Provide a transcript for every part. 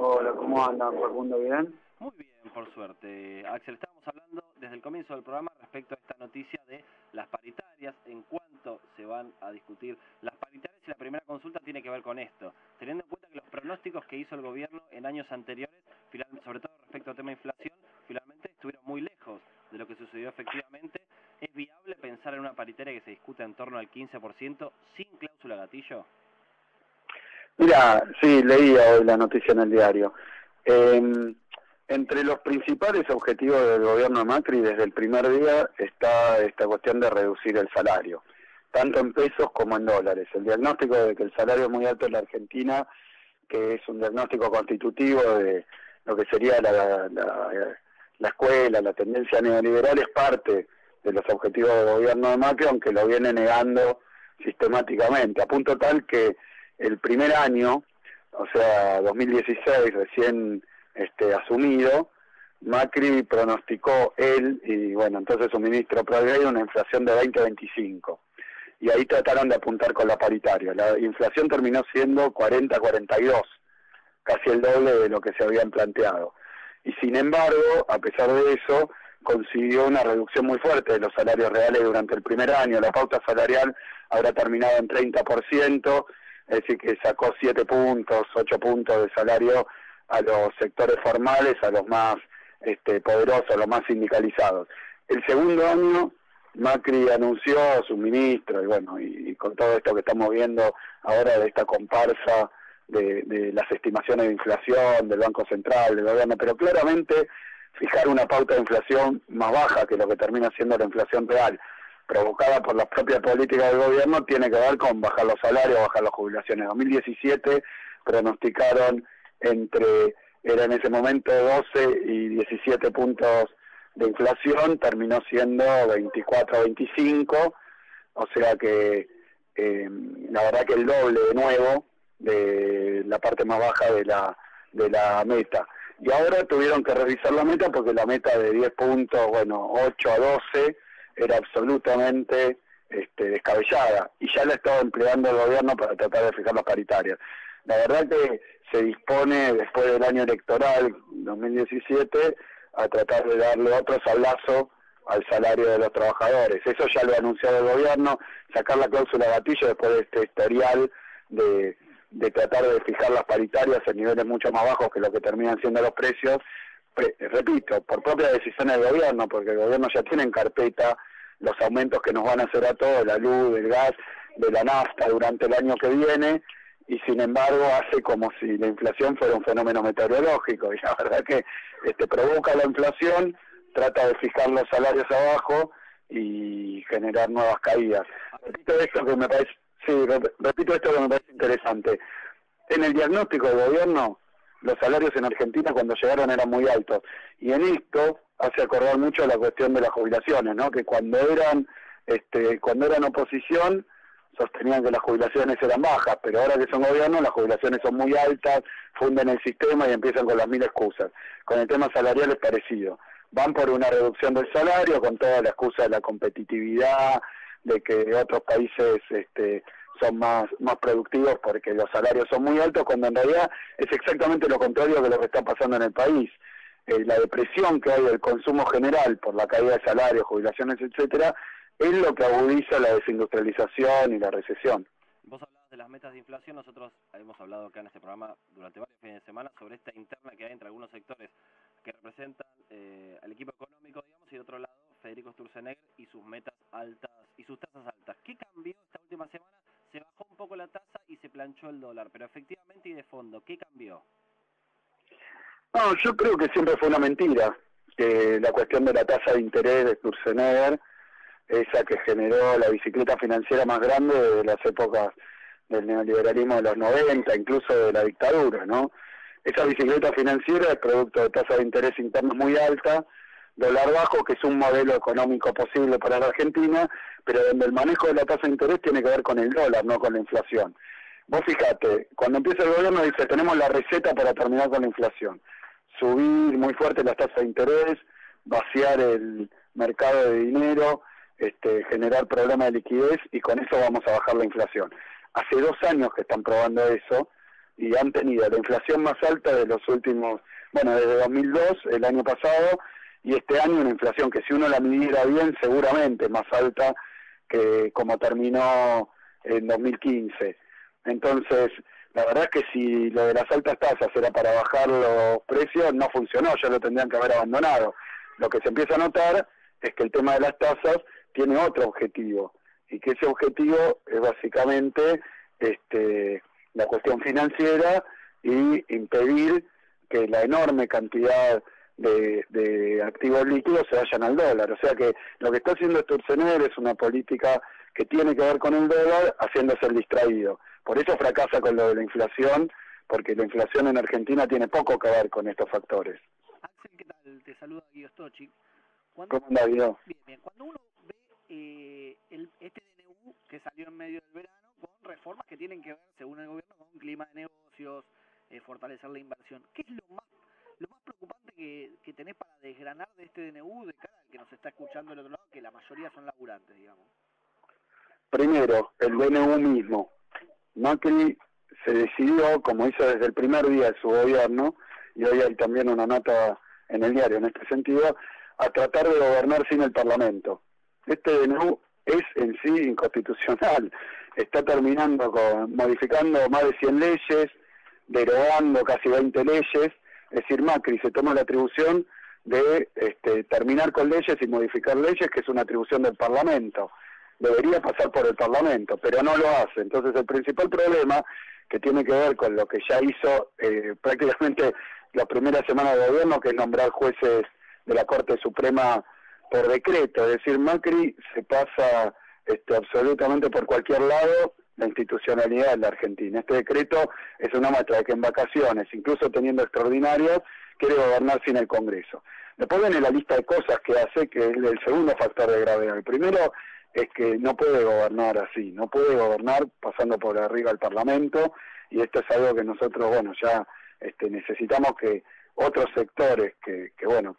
Hola, ¿cómo andan, Facundo? ¿Bien? Muy bien, por suerte. Axel, estábamos hablando desde el comienzo del programa respecto a esta noticia de las paritarias, en cuánto se van a discutir las paritarias, y la primera consulta tiene que ver con esto, teniendo en cuenta que los pronósticos que hizo el gobierno en años anteriores, sobre todo respecto al tema de inflación, finalmente estuvieron muy lejos de lo que sucedió efectivamente. ¿Es viable pensar en una paritaria que se discuta en torno al 15% sin cláusula gatillo? Mira, sí, leía hoy la noticia en el diario. Entre los principales objetivos del gobierno de Macri desde el primer día está esta cuestión de reducir el salario, tanto en pesos como en dólares. El diagnóstico de que el salario es muy alto en la Argentina, que es un diagnóstico constitutivo de lo que sería la escuela, la tendencia neoliberal, es parte de los objetivos del gobierno de Macri, aunque lo viene negando sistemáticamente, a punto tal que el primer año, o sea, 2016, recién asumido, Macri pronosticó él y bueno, entonces su ministro Pradrey una inflación de 20-25. Y ahí trataron de apuntar con la paritaria. La inflación terminó siendo 40-42, casi el doble de lo que se habían planteado. Y sin embargo, a pesar de eso, consiguió una reducción muy fuerte de los salarios reales durante el primer año. La pauta salarial habrá terminado en 30%, es decir, que sacó 7 puntos, 8 puntos de salario a los sectores formales, a los más poderosos, a los más sindicalizados. El segundo año, Macri anunció, su ministro, y bueno, y con todo esto que estamos viendo ahora de esta comparsa de las estimaciones de inflación del Banco Central, del gobierno, pero claramente fijar una pauta de inflación más baja que lo que termina siendo la inflación real, provocada por las propias políticas del gobierno, tiene que ver con bajar los salarios, bajar las jubilaciones. En 2017 pronosticaron era en ese momento 12 y 17 puntos de inflación, terminó siendo 24 o 25, o sea que la verdad que el doble de nuevo de la parte más baja de la meta. Y ahora tuvieron que revisar la meta porque la meta de 10 puntos, bueno, 8 a 12, era absolutamente descabellada, y ya la estaba empleando el gobierno para tratar de fijar las paritarias. La verdad que se dispone, después del año electoral 2017, a tratar de darle otro sablazo al salario de los trabajadores. Eso ya lo ha anunciado el gobierno, sacar la cláusula gatillo después de este historial de tratar de fijar las paritarias en niveles mucho más bajos que lo que terminan siendo los precios. Repito, por propia decisión del gobierno, porque el gobierno ya tiene en carpeta los aumentos que nos van a hacer a todos, la luz, del gas, de la nafta durante el año que viene, y sin embargo hace como si la inflación fuera un fenómeno meteorológico, y la verdad que provoca la inflación, trata de fijar los salarios abajo y generar nuevas caídas. Repito esto que me parece interesante. En el diagnóstico del gobierno, los salarios en Argentina cuando llegaron eran muy altos, y en esto hace acordar mucho la cuestión de las jubilaciones, ¿no? Que cuando eran oposición sostenían que las jubilaciones eran bajas, pero ahora que son gobierno las jubilaciones son muy altas, funden el sistema y empiezan con las mil excusas. Con el tema salarial es parecido. Van por una reducción del salario con toda la excusa de la competitividad, de que otros países son más productivos porque los salarios son muy altos, cuando en realidad es exactamente lo contrario de lo que está pasando en el país. La depresión que hay del consumo general por la caída de salarios, jubilaciones, etcétera, es lo que agudiza la desindustrialización y la recesión. Vos hablabas de las metas de inflación, nosotros hemos hablado acá en este programa durante varios fines de semana sobre esta interna que hay entre algunos sectores que representan al equipo económico, digamos, y de otro lado Federico Sturzenegger y sus metas altas y sus tasas altas. ¿Qué cambió esta última semana? Se bajó un poco la tasa y se planchó el dólar, pero efectivamente y de fondo, ¿qué cambió? No, yo creo que siempre fue una mentira, que la cuestión de la tasa de interés de Sturzenegger, esa que generó la bicicleta financiera más grande de las épocas del neoliberalismo de los 90, incluso de la dictadura, ¿no? Esa bicicleta financiera es producto de tasa de interés interna muy alta, dólar bajo, que es un modelo económico posible para la Argentina, pero donde el manejo de la tasa de interés tiene que ver con el dólar, no con la inflación. Vos fijate, cuando empieza el gobierno dice, tenemos la receta para terminar con la inflación. Subir muy fuerte las tasas de interés, vaciar el mercado de dinero, generar problemas de liquidez, y con eso vamos a bajar la inflación. Hace 2 años que están probando eso, y han tenido la inflación más alta de los últimos, bueno, desde 2002, el año pasado, y este año una inflación que si uno la midiera bien, seguramente más alta que como terminó en 2015. Entonces, la verdad es que si lo de las altas tasas era para bajar los precios, no funcionó, ya lo tendrían que haber abandonado. Lo que se empieza a notar es que el tema de las tasas tiene otro objetivo, y que ese objetivo es básicamente la cuestión financiera y impedir que la enorme cantidad de activos líquidos se vayan al dólar. O sea que lo que está haciendo Sturzenegger es una política que tiene que ver con el dólar, haciéndose el distraído. Por eso fracasa con lo de la inflación, porque la inflación en Argentina tiene poco que ver con estos factores. Axel, ¿qué tal? Te saluda Guido Stochi. ¿Cómo anda, Guido? Bien. Cuando uno ve este DNU que salió en medio del verano, con reformas que tienen que ver, según el gobierno, con un clima de negocios, fortalecer la inversión, ¿qué es lo más preocupante que tenés para desgranar de este DNU de cara al que nos está escuchando del otro lado, que la mayoría son laburantes, digamos? Primero, el DNU mismo. Macri se decidió, como hizo desde el primer día de su gobierno, y hoy hay también una nota en el diario en este sentido, a tratar de gobernar sin el Parlamento. Este DNU es en sí inconstitucional, está terminando modificando más de 100 leyes, derogando casi 20 leyes, es decir, Macri se toma la atribución de terminar con leyes y modificar leyes, que es una atribución del Parlamento. Debería pasar por el Parlamento, pero no lo hace. Entonces el principal problema, que tiene que ver con lo que ya hizo prácticamente la primera semana de gobierno, que es nombrar jueces de la Corte Suprema por decreto, es decir, Macri se pasa absolutamente por cualquier lado la institucionalidad de la Argentina. Este decreto es una muestra de que en vacaciones, incluso teniendo extraordinarios, quiere gobernar sin el Congreso. Después viene la lista de cosas que hace, que es el segundo factor de gravedad. El primero es que no puede gobernar así, no puede gobernar pasando por arriba al Parlamento, y esto es algo que nosotros, bueno, ya necesitamos que otros sectores que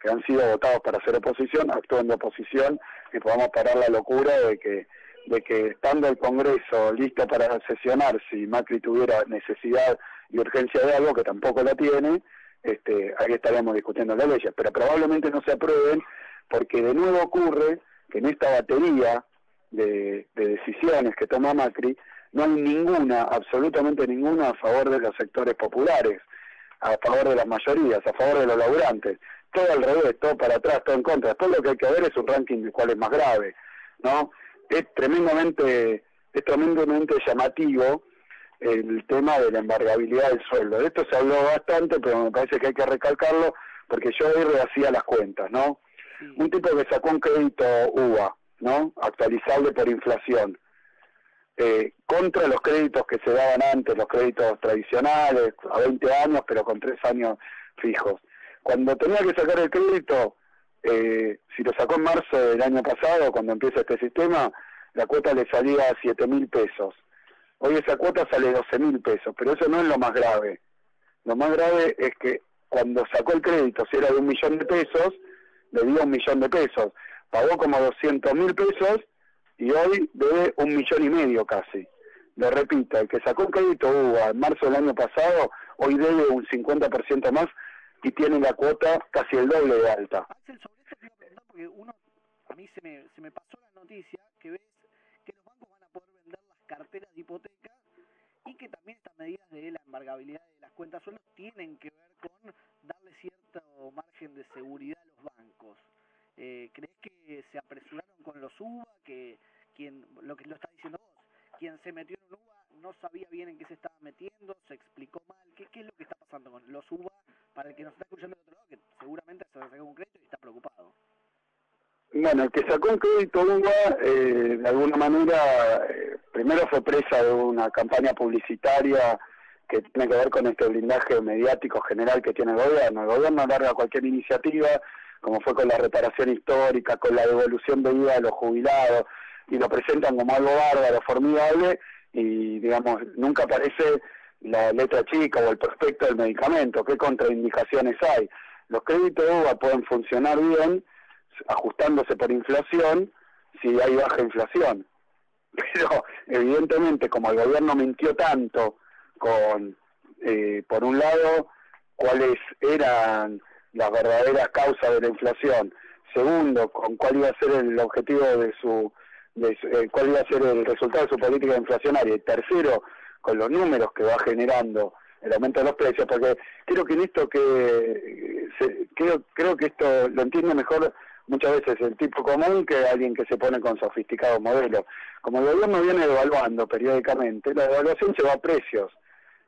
han sido votados para hacer oposición, actúen de oposición, y podamos parar la locura de que estando el Congreso listo para sesionar, si Macri tuviera necesidad y urgencia de algo, que tampoco la tiene, ahí estaríamos discutiendo las leyes, pero probablemente no se aprueben, porque de nuevo ocurre que en esta batería de decisiones que toma Macri, no hay ninguna, absolutamente ninguna, a favor de los sectores populares, a favor de las mayorías, a favor de los laburantes, todo al revés, todo para atrás, todo en contra. Después lo que hay que ver es un ranking de cuál es más grave, ¿no? Es tremendamente llamativo el tema de la embargabilidad del sueldo. De esto se habló bastante, pero me parece que hay que recalcarlo, porque yo hoy rehacía las cuentas, ¿no? Sí. Un tipo que sacó un crédito UVA, ¿no? Actualizable por inflación, contra los créditos que se daban antes, los créditos tradicionales, a 20 años, pero con 3 años fijos. Cuando tenía que sacar el crédito, si lo sacó en marzo del año pasado, cuando empieza este sistema, la cuota le salía a 7.000 pesos. Hoy esa cuota sale 12.000 pesos, pero eso no es lo más grave. Lo más grave es que cuando sacó el crédito, si era de 1.000.000 de pesos, le dio 1.000.000 de pesos. Pagó como 200.000 pesos y hoy debe 1,5 millones casi. Lo repito, el que sacó un crédito UVA en marzo del año pasado, hoy debe un 50% más y tiene la cuota casi el doble de alta. Axel, sobre esto te iba a preguntar, porque a mí se me pasó la noticia que ves que los bancos van a poder vender las carteras de hipoteca y que también estas medidas de la embargabilidad de las cuentas sueldos tienen que ver con darle cierto margen de seguridad a los bancos. ¿Crees que se apresuraron con los UVA, que lo que lo está diciendo vos, quien se metió en un UVA no sabía bien en qué se estaba metiendo, se explicó mal? ¿Qué es lo que está pasando con los UVA para el que nos está escuchando del otro lado, que seguramente se sacó un crédito y está preocupado? Bueno, el que sacó un crédito UVA, de alguna manera, primero fue presa de una campaña publicitaria que tiene que ver con este blindaje mediático general que tiene el gobierno. El gobierno alarga cualquier iniciativa, como fue con la reparación histórica, con la devolución de IVA a los jubilados, y lo presentan como algo bárbaro, formidable, y digamos, nunca aparece la letra chica o el prospecto del medicamento, qué contraindicaciones hay. Los créditos UVA pueden funcionar bien, ajustándose por inflación, si hay baja inflación. Pero evidentemente, como el gobierno mintió tanto con por un lado, cuáles eran las verdaderas causas de la inflación. Segundo, con cuál iba a ser el objetivo cuál iba a ser el resultado de su política inflacionaria. Y tercero, con los números que va generando el aumento de los precios, porque creo que en esto creo que esto lo entiende mejor muchas veces el tipo común que alguien que se pone con sofisticados modelos. Como el gobierno viene devaluando periódicamente, la devaluación se va a precios.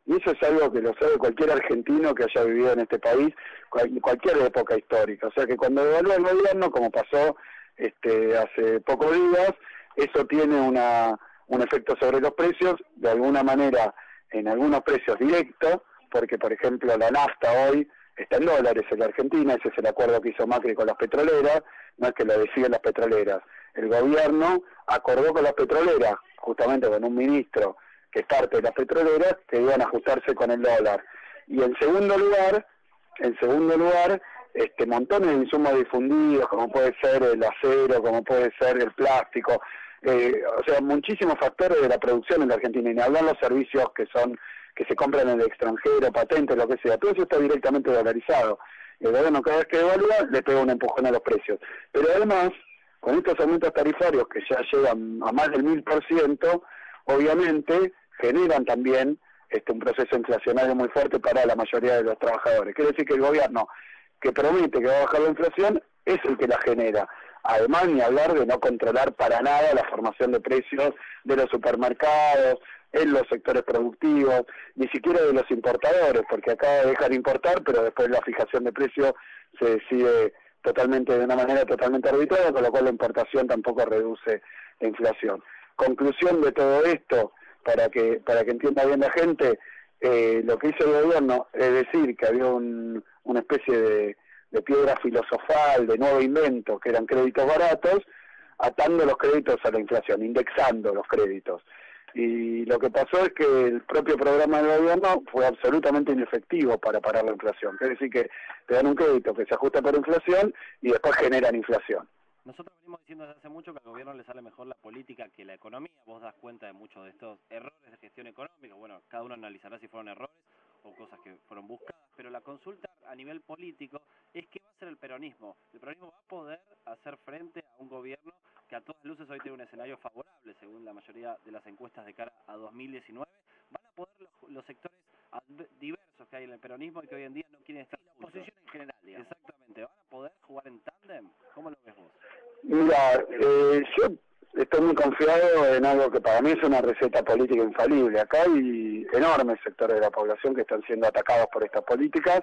Y eso es algo que lo sabe cualquier argentino que haya vivido en este país, cualquier época histórica. O sea que cuando devalúa el gobierno, como pasó hace pocos días, eso tiene un efecto sobre los precios, de alguna manera en algunos precios directos, porque por ejemplo la nafta hoy está en dólares en la Argentina, ese es el acuerdo que hizo Macri con las petroleras, no es que lo deciden las petroleras. El gobierno acordó con las petroleras, justamente con un ministro que es parte de las petroleras, que iban a ajustarse con el dólar. Y en segundo lugar, montones de insumos difundidos, como puede ser el acero, como puede ser el plástico, o sea, muchísimos factores de la producción en la Argentina, y ni hablar los servicios que se compran en el extranjero, patentes, lo que sea, todo eso está directamente dolarizado. El gobierno cada vez que devalúa le pega un empujón a los precios. Pero además, con estos aumentos tarifarios que ya llegan a más del 1000%, obviamente generan también un proceso inflacionario muy fuerte para la mayoría de los trabajadores. Quiere decir que el gobierno que promete que va a bajar la inflación es el que la genera. Además, ni hablar de no controlar para nada la formación de precios de los supermercados, en los sectores productivos, ni siquiera de los importadores, porque acá dejan importar, pero después la fijación de precios se decide de una manera totalmente arbitraria, con lo cual la importación tampoco reduce la inflación. Conclusión de todo esto, para que entienda bien la gente, lo que hizo el gobierno es decir que había una especie de piedra filosofal, de nuevo invento, que eran créditos baratos, atando los créditos a la inflación, indexando los créditos. Y lo que pasó es que el propio programa del gobierno fue absolutamente inefectivo para parar la inflación. Es decir, que te dan un crédito que se ajusta por inflación y después generan inflación. Nosotros venimos diciendo desde hace mucho que al gobierno le sale mejor la política que la economía. Vos das cuenta de muchos de estos errores de gestión económica. Bueno, cada uno analizará si fueron errores o cosas que fueron buscadas, pero la consulta a nivel político es qué va a hacer el peronismo. ¿El peronismo va a poder hacer frente a un gobierno que a todas luces hoy tiene un escenario favorable, según la mayoría de las encuestas de cara a 2019? ¿Van a poder los sectores diversos que hay en el peronismo y que hoy en día no quieren estar juntos? La oposición en general, digamos. Exactamente. ¿Van a poder jugar en tándem? ¿Cómo lo ves vos? Mira, yo estoy muy confiado en algo que para mí es una receta política infalible. Acá hay enormes sectores de la población que están siendo atacados por estas políticas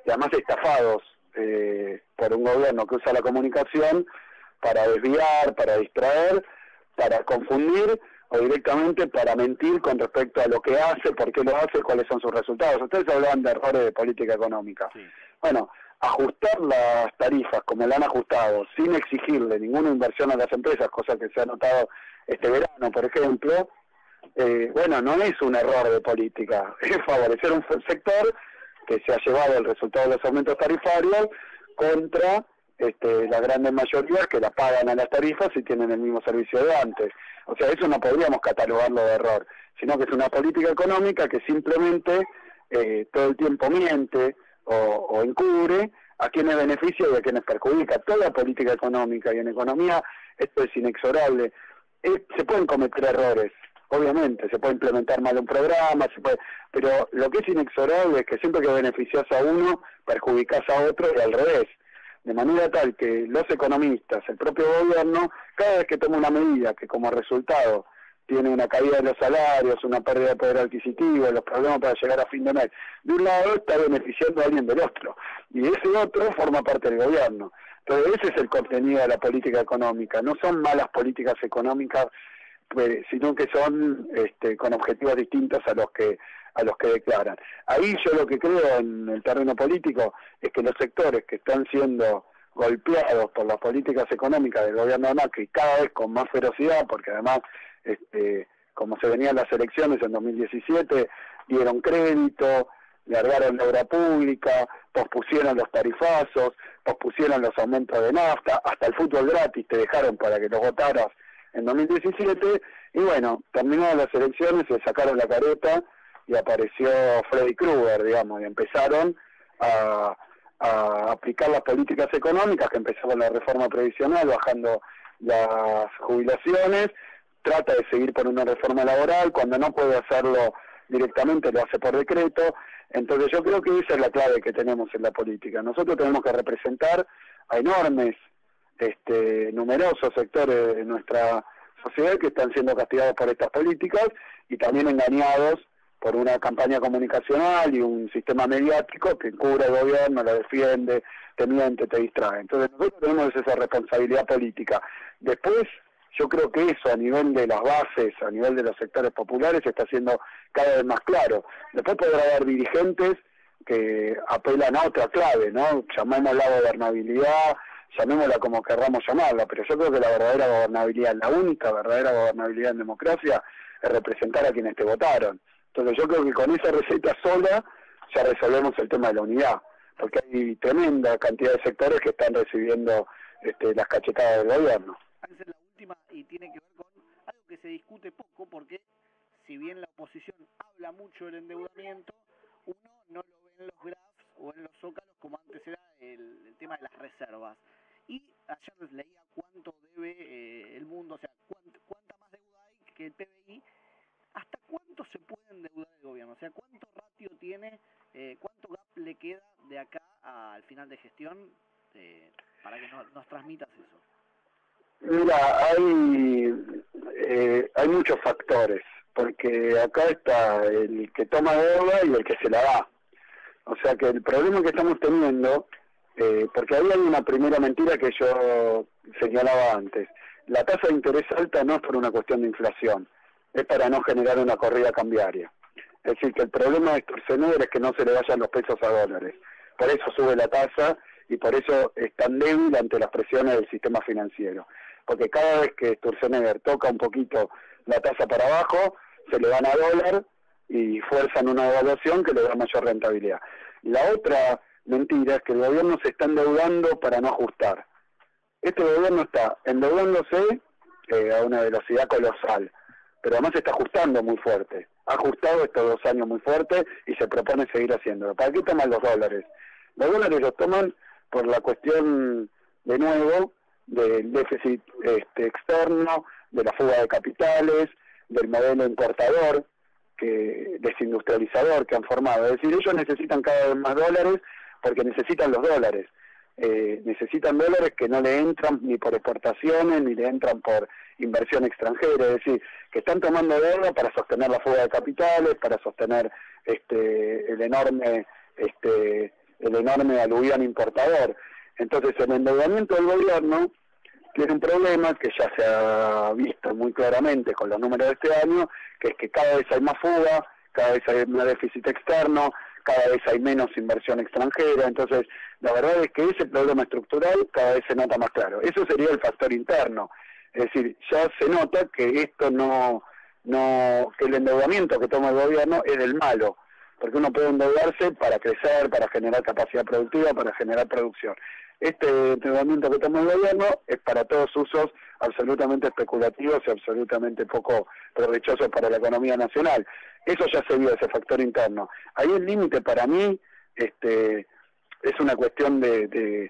y además estafados por un gobierno que usa la comunicación para desviar, para distraer, para confundir o directamente para mentir con respecto a lo que hace, por qué lo hace, cuáles son sus resultados. Ustedes hablaban de errores de política económica. Sí. Bueno, ajustar las tarifas como la han ajustado, sin exigirle ninguna inversión a las empresas, cosa que se ha notado este verano, por ejemplo, no es un error de política, es favorecer un sector que se ha llevado el resultado de los aumentos tarifarios contra las grandes mayorías que la pagan a las tarifas y tienen el mismo servicio de antes. O sea, eso no podríamos catalogarlo de error, sino que es una política económica que simplemente todo el tiempo miente o encubre a quienes beneficia y a quienes perjudica. Toda política económica, y en economía esto es inexorable, se pueden cometer errores, obviamente, se puede implementar mal un programa, pero lo que es inexorable es que siempre que beneficias a uno, perjudicas a otro y al revés. De manera tal que los economistas, el propio gobierno, cada vez que toma una medida que como resultado tiene una caída de los salarios, una pérdida de poder adquisitivo, los problemas para llegar a fin de mes, de un lado está beneficiando a alguien del otro, y ese otro forma parte del gobierno. Entonces ese es el contenido de la política económica, no son malas políticas económicas, sino que son con objetivos distintos a los que declaran. Ahí yo lo que creo en el terreno político es que los sectores que están siendo golpeados por las políticas económicas del gobierno de Macri cada vez con más ferocidad, porque además como se venían las elecciones en 2017, dieron crédito, largaron la obra pública, pospusieron los tarifazos, pospusieron los aumentos de nafta, hasta el fútbol gratis te dejaron para que lo votaras en 2017, y bueno, terminaron las elecciones, se sacaron la careta y apareció Freddy Krueger, digamos, y empezaron a aplicar las políticas económicas, que empezó con la reforma previsional, bajando las jubilaciones, trata de seguir por una reforma laboral, cuando no puede hacerlo directamente lo hace por decreto. Entonces yo creo que esa es la clave que tenemos en la política. Nosotros tenemos que representar a enormes, numerosos sectores de nuestra sociedad que están siendo castigados por estas políticas y también engañados por una campaña comunicacional y un sistema mediático que cubre el gobierno, lo defiende, te miente, te distrae. Entonces nosotros tenemos esa responsabilidad política. Después, yo creo que eso a nivel de las bases, a nivel de los sectores populares, está siendo cada vez más claro. Después podrá haber dirigentes que apelan a otra clave, ¿no? Llamémosla gobernabilidad, llamémosla como querramos llamarla, pero yo creo que la verdadera gobernabilidad, la única verdadera gobernabilidad en democracia, es representar a quienes te votaron. Entonces yo creo que con esa receta sola ya resolvemos el tema de la unidad, porque hay tremenda cantidad de sectores que están recibiendo las cachetadas del gobierno. Esa es la última y tiene que ver con algo que se discute poco, porque si bien la oposición habla mucho del endeudamiento, uno no lo ve en los graphs o en los zócalos como antes era el tema de las reservas. Y ayer les leía cuánto debe el mundo, o sea, cuánta más deuda hay que el PBI. ¿Hasta cuánto se puede endeudar el gobierno? O sea, ¿cuánto ratio tiene, cuánto gap le queda de acá al final de gestión para que nos transmitas eso? Mira, hay muchos factores, porque acá está el que toma deuda y el que se la da. O sea que el problema que estamos teniendo, porque ahí hay una primera mentira que yo señalaba antes. La tasa de interés alta no es por una cuestión de inflación, es para no generar una corrida cambiaria. Es decir, que el problema de Sturzenegger es que no se le vayan los pesos a dólares. Por eso sube la tasa y por eso es tan débil ante las presiones del sistema financiero. Porque cada vez que Sturzenegger toca un poquito la tasa para abajo, se le van a dólar y fuerzan una devaluación que le da mayor rentabilidad. La otra mentira es que el gobierno se está endeudando para no ajustar. Este gobierno está endeudándose a una velocidad colosal, pero además está ajustando muy fuerte. Ha ajustado estos 2 años muy fuerte y se propone seguir haciéndolo. ¿Para qué toman los dólares? Los dólares los toman por la cuestión, de nuevo, del déficit externo, de la fuga de capitales, del modelo importador, desindustrializador que han formado. Es decir, ellos necesitan cada vez más dólares porque necesitan los dólares. Necesitan dólares que no le entran ni por exportaciones ni le entran por inversión extranjera, es decir, que están tomando deuda para sostener la fuga de capitales, para sostener el enorme aluvión importador. Entonces el endeudamiento del gobierno tiene un problema que ya se ha visto muy claramente con los números de este año, que es que cada vez hay más fuga, cada vez hay más déficit externo, cada vez hay menos inversión extranjera. Entonces la verdad es que ese problema estructural cada vez se nota más claro. Eso sería el factor interno, es decir, ya se nota que esto que el endeudamiento que toma el gobierno es del malo, porque uno puede endeudarse para crecer, para generar capacidad productiva, para generar producción. Este endeudamiento que toma el gobierno es para todos usos absolutamente especulativos y absolutamente poco provechosos para la economía nacional. Eso ya se vio, ese factor interno. Ahí el límite para mí es una cuestión de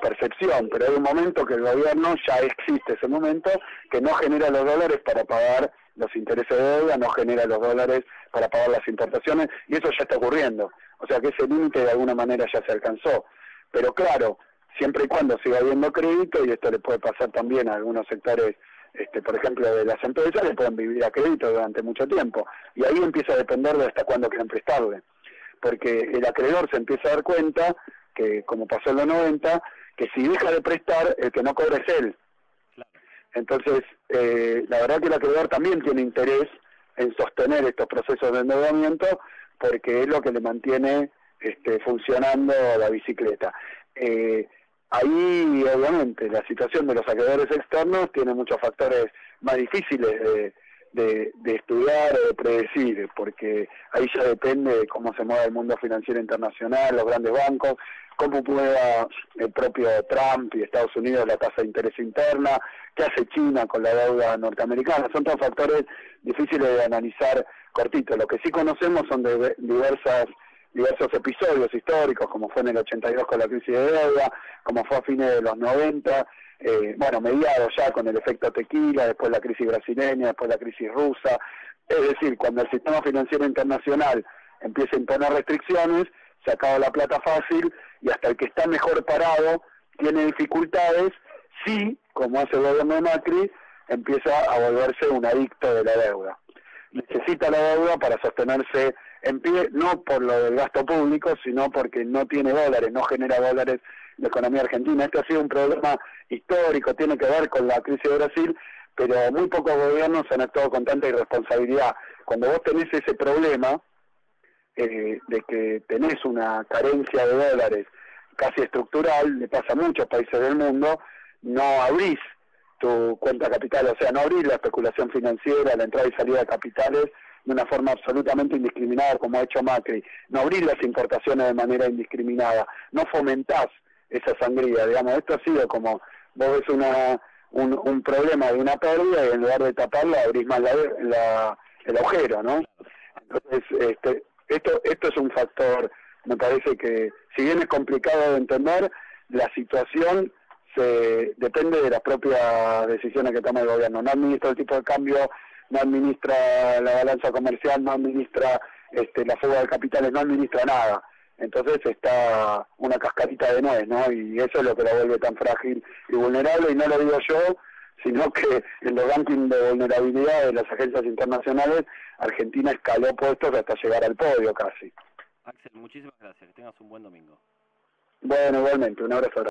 percepción, pero hay un momento que el gobierno, ya existe ese momento, que no genera los dólares para pagar los intereses de deuda, no genera los dólares para pagar las importaciones, y eso ya está ocurriendo. O sea que ese límite de alguna manera ya se alcanzó. Pero claro, siempre y cuando siga habiendo crédito, y esto le puede pasar también a algunos sectores, por ejemplo, de las empresas, que pueden vivir a crédito durante mucho tiempo. Y ahí empieza a depender de hasta cuándo quieren prestarle. Porque el acreedor se empieza a dar cuenta que, como pasó en los 90, que si deja de prestar, el que no cobra es él. Entonces, la verdad que el acreedor también tiene interés en sostener estos procesos de endeudamiento, porque es lo que le mantiene funcionando la bicicleta. Ahí, obviamente, la situación de los acreedores externos tiene muchos factores más difíciles de estudiar o de predecir, porque ahí ya depende de cómo se mueve el mundo financiero internacional, los grandes bancos, cómo mueva el propio Trump y Estados Unidos la tasa de interés interna, qué hace China con la deuda norteamericana. Son todos factores difíciles de analizar cortito. Lo que sí conocemos son de diversos episodios históricos, como fue en el 82 con la crisis de deuda, como fue a fines de los 90, mediados ya con el efecto tequila, después la crisis brasileña, después la crisis rusa. Es decir, cuando el sistema financiero internacional empieza a imponer restricciones, se acaba la plata fácil y hasta el que está mejor parado tiene dificultades, sí, como hace el gobierno de Macri, empieza a volverse un adicto de la deuda. Necesita la deuda para sostenerse en pie, no por lo del gasto público, sino porque no tiene dólares, no genera dólares la economía argentina. Este ha sido un problema histórico, tiene que ver con la crisis de Brasil, pero muy pocos gobiernos han actuado con tanta irresponsabilidad. Cuando vos tenés ese problema de que tenés una carencia de dólares casi estructural, le pasa a muchos países del mundo, no abrís tu cuenta capital, o sea, no abrís la especulación financiera, la entrada y salida de capitales de una forma absolutamente indiscriminada como ha hecho Macri, no abrís las importaciones de manera indiscriminada, no fomentás esa sangría, digamos. Esto ha sido como, vos ves un problema de una pérdida y en lugar de taparla abrís más el agujero, ¿no? Entonces, esto es un factor, me parece que, si bien es complicado de entender, la situación depende de las propias decisiones que toma el gobierno. No administra el tipo de cambio, no administra la balanza comercial, no administra la fuga de capitales, no administra nada. Entonces está una cascarita de nuez, ¿no? Y eso es lo que la vuelve tan frágil y vulnerable, y no lo digo yo, sino que en los rankings de vulnerabilidad de las agencias internacionales, Argentina escaló puestos hasta llegar al podio casi. Axel, muchísimas gracias, que tengas un buen domingo. Bueno, igualmente, un abrazo.